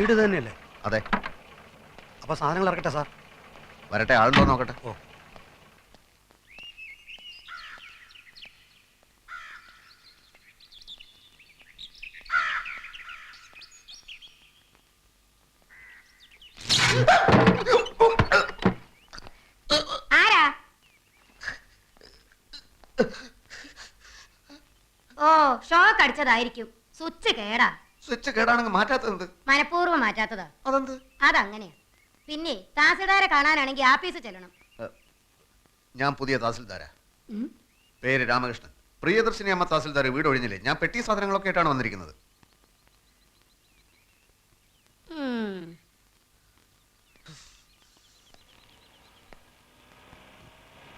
വീട് തന്നെയല്ലേ? അതെ. അപ്പൊ സാധനങ്ങൾ ഇറക്കട്ടെ സാർ? വരട്ടെ, ആളുണ്ടോ നോക്കട്ടെ. ഓ. ആരാ? ഓ, ഷോക്ക് അടിച്ചതായിരിക്കും. സ്വിച്ച് കേടാ. സ്വിച്ച് കേടാണെങ്കിൽ മാറ്റാത്തത്? മനഃപൂർവ്വം മാറ്റാത്തതാ. അതെന്ത്? അതങ്ങനെയാ. പിന്നെ തഹസിൽദാരെ കാണാനാണെങ്കിൽ ആഫീസിൽ ചെല്ലണം. ഞാൻ പുതിയ തഹസിൽദാരാ. പേര് രാമകൃഷ്ണൻ. പ്രിയദർശിനി അമ്മ തഹസിൽദാർ വീട് ഒഴിഞ്ഞില്ലേ? ഞാൻ പെട്ടി സാധനങ്ങളൊക്കെ ആയിട്ടാണ് വന്നിരിക്കുന്നത്.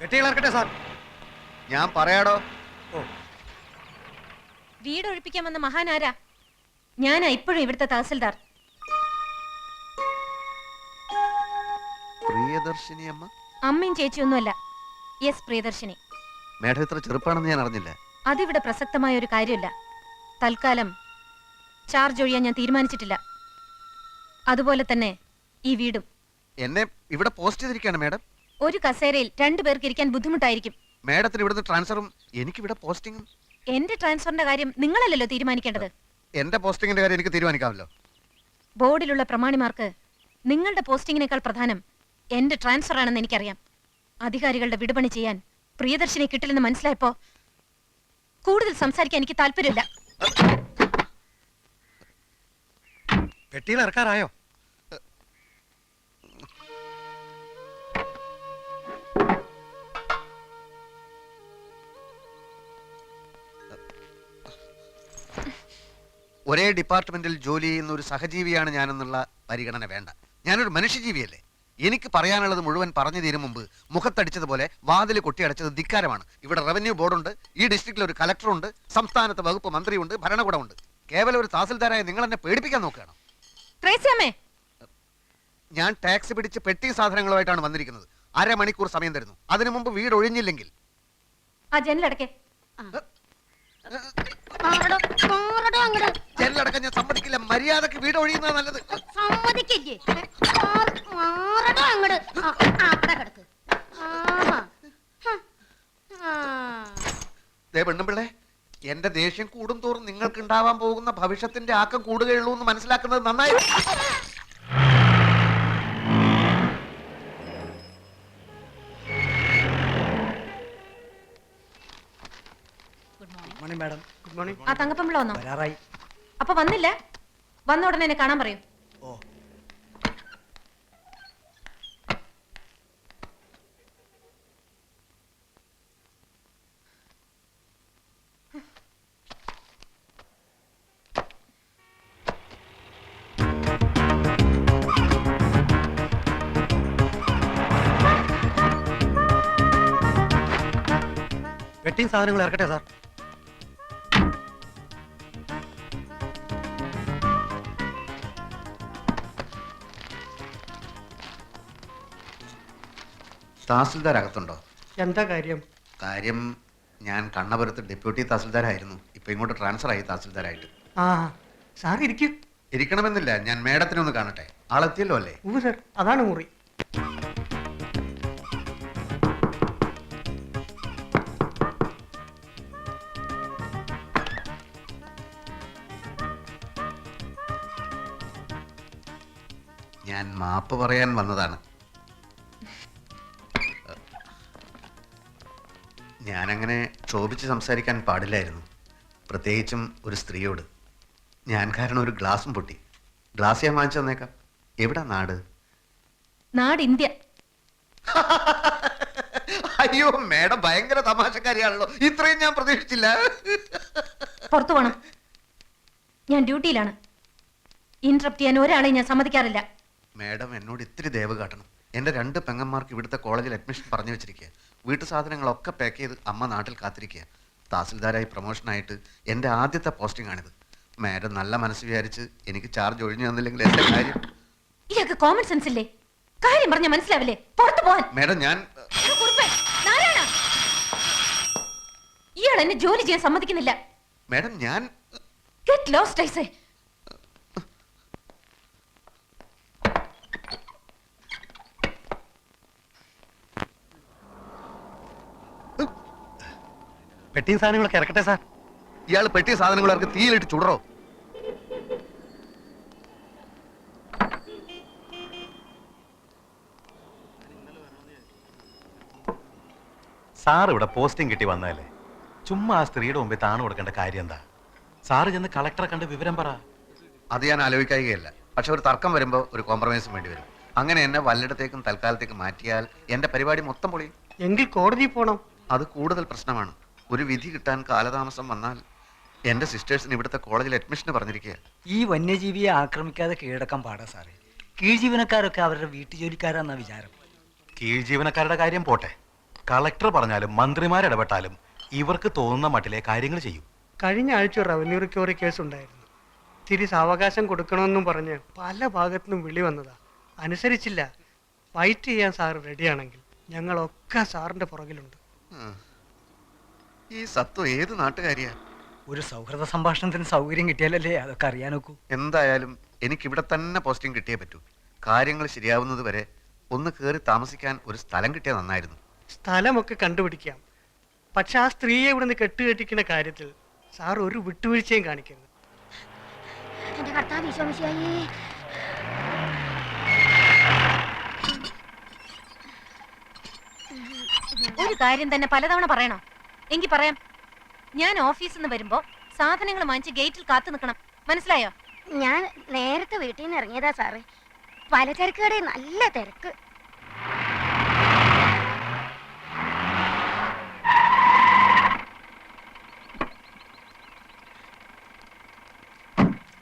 പെട്ടികൾ ഇറക്കട്ടെ സാർ? ഞാൻ പറയാടോ. ഓ. വീട് ഒഴിപ്പിക്കാൻ വന്ന മഹാനാരാ? ഞാനാ ഇപ്പോഴും ഇവിടുത്തെ തഹസിൽദാർ. പ്രിയദർശിനി അമ്മ? അമ്മയും ചേച്ചിയൊന്നുമല്ല. യെസ്, പ്രിയദർശിനി. മേഡം ഇത്ര ചെറുപ്പാണെന്ന് ഞാൻ അറിഞ്ഞില്ല. അതിവിടെ പ്രസക്തമായ ഒരു കാര്യമില്ല. തൽക്കാലം ചാർജ് ഒഴിയാൻ ഞാൻ തീരുമാനിച്ചിട്ടില്ല. അതുപോലെ തന്നെ ഈ വീടും. എന്നെ ഇവിടെ പോസ്റ്റ് ചെയ്തിരിക്കുകയാണ് മേഡം. ഒരു കസേരയിൽ 2 പേർക്ക് ഇരിക്കാൻ ബുദ്ധിമുട്ടായിരിക്കും. മേഡത്തിന് ഇവിടുന്ന് ട്രാൻസ്ഫറും എനിക്കിവിടെ പോസ്റ്റിങ്ങും. എന്റെ ട്രാൻസ്ഫറിന്റെ കാര്യം നിങ്ങളല്ലല്ലോ തീരുമാനിക്കേണ്ടത്. എന്റെ പോസ്റ്റിങ്ങിന്റെ കാര്യം എനിക്ക് തീരുമാനിക്കാമല്ലോ. ബോർഡിലുള്ള പ്രമാണിമാർക്ക് നിങ്ങളുടെ പോസ്റ്റിങ്ങിനേക്കാൾ പ്രധാനം എന്റെ ട്രാൻസ്ഫർ ആണെന്ന് എനിക്കറിയാം. അധികാരികളുടെ വിടുപണി ചെയ്യാൻ പ്രിയദർശിനി കിട്ടില്ലെന്ന് മനസ്സിലായപ്പോ കൂടുതൽ സംസാരിക്കാൻ എനിക്ക് താല്പര്യമില്ല. പെട്ടികൾ ഇറക്കാറായോ? ഒരേ ഡിപ്പാർട്ട്മെന്റിൽ ജോലി ചെയ്യുന്ന ഒരു സഹജീവിയാണ് ഞാനെന്നുള്ള പരിഗണന വേണ്ട. ഞാനൊരു മനുഷ്യജീവിയല്ലേ? എനിക്ക് പറയാനുള്ളത് മുഴുവൻ പറഞ്ഞു തീരും മുമ്പ് മുഖത്തടിച്ചതുപോലെ വാതിൽ കൊട്ടിയടച്ചത് ധിക്കാരമാണ്. ഇവിടെ റവന്യൂ ബോർഡുണ്ട്, ഈ ഡിസ്ട്രിക്റ്റിൽ ഒരു കലക്ടറുണ്ട്, സംസ്ഥാനത്ത് വകുപ്പ് മന്ത്രിയുണ്ട്, ഭരണകൂടമുണ്ട്. കേവലം ഒരു തഹസിൽദാരായ നിങ്ങൾ എന്നെ പേടിപ്പിക്കാൻ നോക്കുകയാണ്. ഞാൻ ടാക്സ് പിടിച്ച് പെട്ടി സാധനങ്ങളുമായിട്ടാണ് വന്നിരിക്കുന്നത്. 1/2 മണിക്കൂർ സമയം തരുന്നു. അതിനു മുമ്പ് വീട് ഒഴിഞ്ഞില്ലെങ്കിൽ ജനലടക്കം ഞാൻ സമ്മതിക്കില്ല. മര്യാദക്ക് വീട് ഒഴിയുന്നത് നല്ലത്. പെണ്ണുമ്പിള്ളേ, എന്റെ ദേഷ്യം കൂടും തോറും നിങ്ങൾക്ക് ഉണ്ടാവാൻ പോകുന്ന ഭവിഷ്യത്തിന്റെ ആക്കം കൂടുകയുള്ളൂ എന്ന് മനസ്സിലാക്കുന്നത് നന്നായി. ആ തങ്കപ്പമ്പിള്ള വന്നോ? വരാറായി. അപ്പൊ വന്നില്ല? വന്ന ഉടനെ എന്നെ കാണാൻ പറയൂ. ഓ. പെട്ടിയും സാധനങ്ങൾ ഇറക്കട്ടെ സാർ? തഹസിൽദാർ അകത്തുണ്ടോ? എന്താ കാര്യം? കാര്യം, ഞാൻ കണ്ണപുരത്ത് ഡെപ്യൂട്ടി തഹസിൽദാരായിരുന്നു. ഇപ്പൊ ഇങ്ങോട്ട് ട്രാൻസ്ഫർ ആയി തഹസിൽദാരായിട്ട്. ആ സാർ ഇരിക്കും. ഇരിക്കണമെന്നില്ല, ഞാൻ മേഡത്തിനെ ഒന്ന് കാണട്ടെ. ആളെത്തിയല്ലോ അല്ലേ? സർ, അതാണ് മുറി. ഞാൻ മാപ്പ് പറയാൻ വന്നതാണ്. ഞാനങ്ങനെ ക്ഷോഭിച്ച് സംസാരിക്കാൻ പാടില്ലായിരുന്നു, പ്രത്യേകിച്ചും ഒരു സ്ത്രീയോട്. ഞാൻ കാരണം ഒരു ഗ്ലാസും പൊട്ടി. ഗ്ലാസ് ഞാൻ വാങ്ങിച്ചു തന്നേക്കാം. എവിടാ നാട്? നാട് ഇന്ത്യ. അയ്യോ മേഡം ഭയങ്കര തമാശക്കാരിയാണല്ലോ. ഇത്രയും ഞാൻ പ്രതീക്ഷിച്ചില്ല. പുറത്തു പോണം, ഞാൻ ഡ്യൂട്ടിയിലാണ്. ഇന്ററപ്റ്റ് ചെയ്യാൻ ഒരാളെ ഞാൻ സമ്മതിക്കാറില്ല. മേഡം എന്നോട് ഇത്തിരി ദയവ് കാട്ടണം. എൻ്റെ 2 പെങ്ങന്മാർക്ക് ഇവിടുത്തെ കോളേജിൽ അഡ്മിഷൻ പറഞ്ഞു വെച്ചിരിക്കുക. വീട്ടു സാധനങ്ങളൊക്കെ പാക്ക് ചെയ്ത് അമ്മ നാട്ടിൽ കാത്തിരിക്കുക. തഹസിൽദാരായി പ്രൊമോഷനായിട്ട് എൻ്റെ ആദ്യത്തെ പോസ്റ്റിംഗ് ആണിത്. മേഡം നല്ല മനസ്സ് വിചാരിച്ച് എനിക്ക് ചാർജ് ഒഴിഞ്ഞു തന്നില്ലെങ്കിൽ എൻ്റെ കാര്യം. ഇയാൾക്ക് കോമൺ സെൻസ് ഇല്ലേ? കാര്യം പറഞ്ഞ മനസ്സിലാവില്ലേ? പുറത്തു പോവാൻ. മേഡം ഞാൻ ഇയാൾ എന്നെ ജോലി ചെയ്യാൻ സമ്മതിക്കുന്നില്ല. മേഡം ഞാൻ ഗെറ്റ് ലോസ്റ്റ് ഐ സേ. പെട്ടിയും സാധനങ്ങളൊക്കെ ഇറക്കട്ടെ സാർ. ഇയാൾ പെട്ടിയ സാധനങ്ങളൊക്കെ തീയിലിട്ട് ചുടറോ? സാർ ഇവിടെ പോസ്റ്റിംഗ് കിട്ടി വന്നതല്ലേ, ചുമ്മാ ആ സ്ത്രീയുടെ മുമ്പിൽ താണു കൊടുക്കേണ്ട കാര്യം എന്താ? സാറ് ചെന്ന് കളക്ടറെ കണ്ട് വിവരം പറ. അത് ഞാൻ ആലോചിക്കുകയല്ല. പക്ഷെ ഒരു തർക്കം വരുമ്പോൾ ഒരു കോംപ്രമൈസും വേണ്ടി വരും. അങ്ങനെ എന്നെ വല്ലയിടത്തേക്കും തൽക്കാലത്തേക്കും മാറ്റിയാൽ എന്റെ പരിപാടി മൊത്തം പൊളിയും. എങ്കിൽ കോടതി പോണം. അത് കൂടുതൽ പ്രശ്നമാണ്. ഒരു വിധി കിട്ടാൻ കാലതാമസം വന്നാൽ എന്റെ സിസ്റ്റേഴ്സിന് ഇവിടുത്തെ കോളേജിൽ അഡ്മിഷന് പറഞ്ഞിരിക്കുക. ഈ വന്യജീവിയെ ആക്രമിക്കാതെ കീഴടക്കാൻ പാടാ സാറേ. കീഴ്ജീവനക്കാരൊക്കെ അവരുടെ വീട്ടുജോലിക്കാരാന്നാ വിചാരം. കീഴ് ജീവനക്കാരുടെ കാര്യം പോട്ടെ, കളക്ടർ പറഞ്ഞാലും മന്ത്രിമാരിടപെട്ടാലും ഇവർക്ക് തോന്നുന്ന മട്ടിലെ കാര്യങ്ങൾ ചെയ്യും. കഴിഞ്ഞ ആഴ്ച റവന്യൂ റിക്കവറി കേസ് ഉണ്ടായിരുന്നു. തിരി സാവകാശം കൊടുക്കണമെന്നും പറഞ്ഞ് പല ഭാഗത്തുനിന്നും വിളി വന്നതാ. അനുസരിച്ചില്ല. ഫൈറ്റ് ചെയ്യാൻ സാറ് റെഡിയാണെങ്കിൽ ഞങ്ങളൊക്കെ സാറിന്റെ പുറകിലുണ്ട്. ഈ സത്വം ഏത് നാട്ടുകാരിയാ? ഒരു സൗഹൃദ സംഭാഷണത്തിന് സൗകര്യം കിട്ടിയാലല്ലേ അതൊക്കെ അറിയാൻ നോക്കൂ. എന്തായാലും എനിക്കിവിടെ തന്നെ പോസ്റ്റിംഗ് കിട്ടിയേ പറ്റൂ. കാര്യങ്ങൾ ശരിയാവുന്നത് വരെ ഒന്ന് കയറി താമസിക്കാൻ ഒരു സ്ഥലം കിട്ടിയാൽ നന്നായിരുന്നു. സ്ഥലമൊക്കെ കണ്ടുപിടിക്കാം. പക്ഷെ ആ സ്ത്രീയെ ഇവിടുന്ന് കെട്ടുകെട്ടിക്കുന്ന കാര്യത്തിൽ സാർ ഒരു വിട്ടുവീഴ്ചയും കാണിക്കരുത്. എന്റെ കർത്താവ് വിശ്വമിശിയായേ. ഒരു കാര്യം തന്നെ പലതവണ പറയണോ? എങ്കിൽ പറയാം. ഞാൻ ഓഫീസിൽ നിന്ന് വരുമ്പോ സാധനങ്ങൾ വാങ്ങിച്ച് ഗേറ്റിൽ കാത്തു നിൽക്കണം. മനസ്സിലായോ? ഞാൻ നേരത്തെ വീട്ടിൽ നിന്ന് ഇറങ്ങിയതാ സാറേ. പലചരക്ക് കടയിൽ നല്ല തിരക്ക്.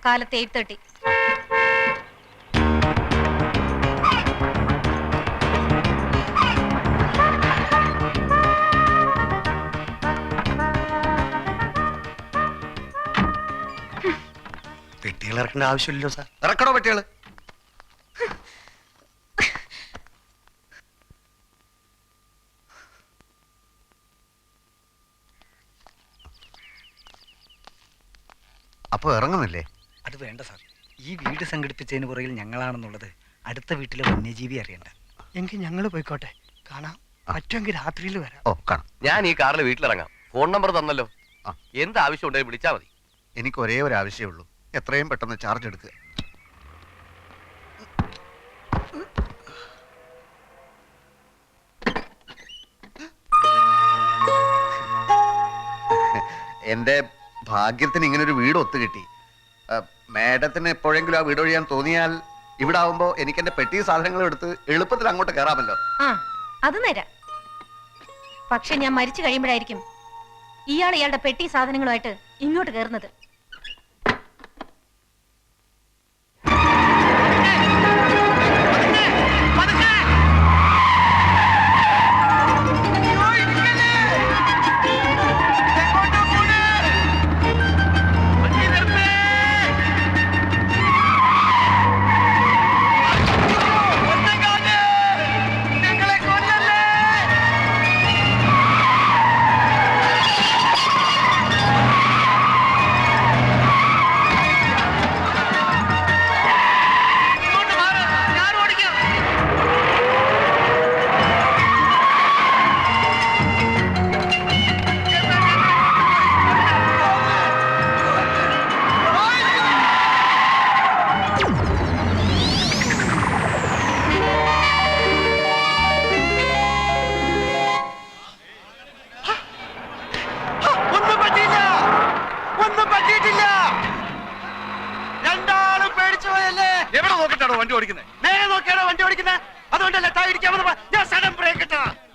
കാലത്ത് 8:30. പെട്ടികൾ ഇറക്കേണ്ട ആവശ്യമില്ലല്ലോ സാർ. ഇറക്കണോ പെട്ടികള്? അപ്പൊ ഇറങ്ങുന്നില്ലേ? അത് വേണ്ട സാർ. ഈ വീട് സംഘടിപ്പിച്ചതിന് പുറകിൽ ഞങ്ങളാണെന്നുള്ളത് അടുത്ത വീട്ടിലെ വന്യജീവി അറിയണ്ട. എങ്കിൽ ഞങ്ങൾ പോയിക്കോട്ടെ. കാണാം. പറ്റുമെങ്കിൽ രാത്രിയിൽ വരാം. ഓ കാണാം. ഞാൻ ഈ കാറിൽ വീട്ടിലിറങ്ങാം. ഫോൺ നമ്പർ തന്നല്ലോ. ആ. എന്ത് ആവശ്യം ഉണ്ടെങ്കിൽ വിളിച്ചാൽ മതി. എനിക്ക് ഒരേ ഒരു ആവശ്യമേ ഉള്ളൂ. എത്രയും പെട്ടെന്ന് ചാർജ് എടുക്കുക. എന്റെ ഭാഗ്യത്തിന് ഇങ്ങനൊരു വീട് ഒത്തു കിട്ടി. മാഡത്തിന് എപ്പോഴെങ്കിലും ആ വീട് ഒഴിയാൻ തോന്നിയാൽ ഇവിടെ ആവുമ്പോ എനിക്ക് എന്റെ പെട്ടി സാധനങ്ങൾ എടുത്ത് എളുപ്പത്തിൽ അങ്ങോട്ട് കയറാമല്ലോ. ആ, അത് നേരാ. പക്ഷെ ഞാൻ മരിച്ചു കഴിയുമ്പോഴായിരിക്കും ഇയാളുടെ പെട്ടി സാധനങ്ങളുമായിട്ട് ഇങ്ങോട്ട് കയറുന്നത്.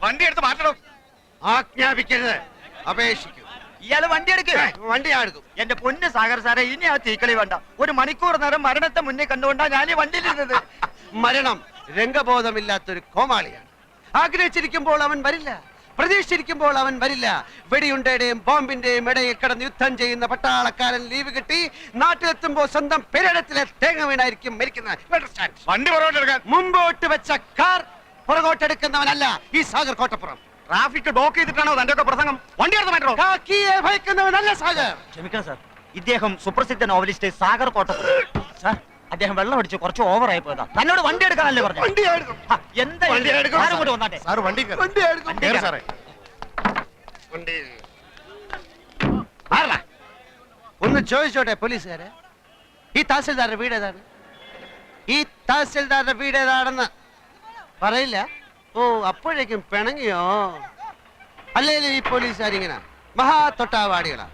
വണ്ടി എടുത്ത് മാറ്റണം. ആജ്ഞാപിക്കരുത്, അപേക്ഷിക്കും. ഇയാള് വണ്ടി എടുക്കുക. വണ്ടി ഞാൻ എടുക്കും. എന്റെ പൊന്ന് സാഗർ സാറേ, ഇനി ആ തീക്കളി വേണ്ട. ഒരു മണിക്കൂർ നേരം മരണത്തെ മുന്നേ കണ്ടുകൊണ്ടാ ഞാൻ ഈ വണ്ടിയിലിരുന്നത്. മരണം രംഗബോധമില്ലാത്തൊരു കോമാളിയാണ്. ആഗ്രഹിച്ചിരിക്കുമ്പോൾ അവൻ വരില്ല, പ്രതീക്ഷിച്ചിരിക്കുമ്പോൾ അവൻ വരില്ല. വെടിയുണ്ടയുടെയും ബോംബിന്റെയും ഇടയിൽ കിടന്ന് യുദ്ധം ചെയ്യുന്ന പട്ടാളക്കാരൻ ലീവ് കിട്ടി നാട്ടിലെത്തുമ്പോൾ സ്വന്തം പെരടത്തിലെ തേങ്ങ വീണായിരിക്കും മരിക്കുന്നത്. വണ്ടി പുറകോട്ടെടുക്കാൻ. മുമ്പോട്ട് വെച്ച കാർ പുറകോട്ടെടുക്കുന്നവനല്ല ഈ സാഗർ കോട്ടപ്പുറം. ട്രാഫിക് ബ്ലോക്ക് ചെയ്തിട്ടാണോ തന്റെ ഒക്കെ പ്രസംഗം? വണ്ടി എടുത്ത് മാറ്റോ. കാക്കിയെ ഭയക്കുന്നവനല്ല സാഗർ. ക്ഷമിക്കണം സാർ, ഇദ്ദേഹം സുപ്രസിദ്ധ നോവലിസ്റ്റ് സാഗർ കോട്ടപ്പുറം. സാർ, അദ്ദേഹം വെള്ളം അടിച്ച് കുറച്ച് ഓവറായി പോയതാ. തന്നോട് വണ്ടി എടുക്കാനല്ലേ പറഞ്ഞു? വണ്ടി എടുക്കും. എന്താ സാർ വണ്ടി വണ്ടി എടുക്കും. സാറേ. വണ്ടി ഒന്ന് ചോദിച്ചോട്ടെ പോലീസുകാരെ, ഈ തഹസിൽദാരുടെ വീട് ഏതാണ്? ഈ തഹസിൽദാരുടെ വീട് ഏതാണെന്ന് പറയില്ല. ഓ, അപ്പോഴേക്കും പിണങ്ങിയോ? അല്ലെങ്കിൽ ഈ പോലീസുകാരിങ്ങനെ മഹാ തൊട്ടാവാടികളാ.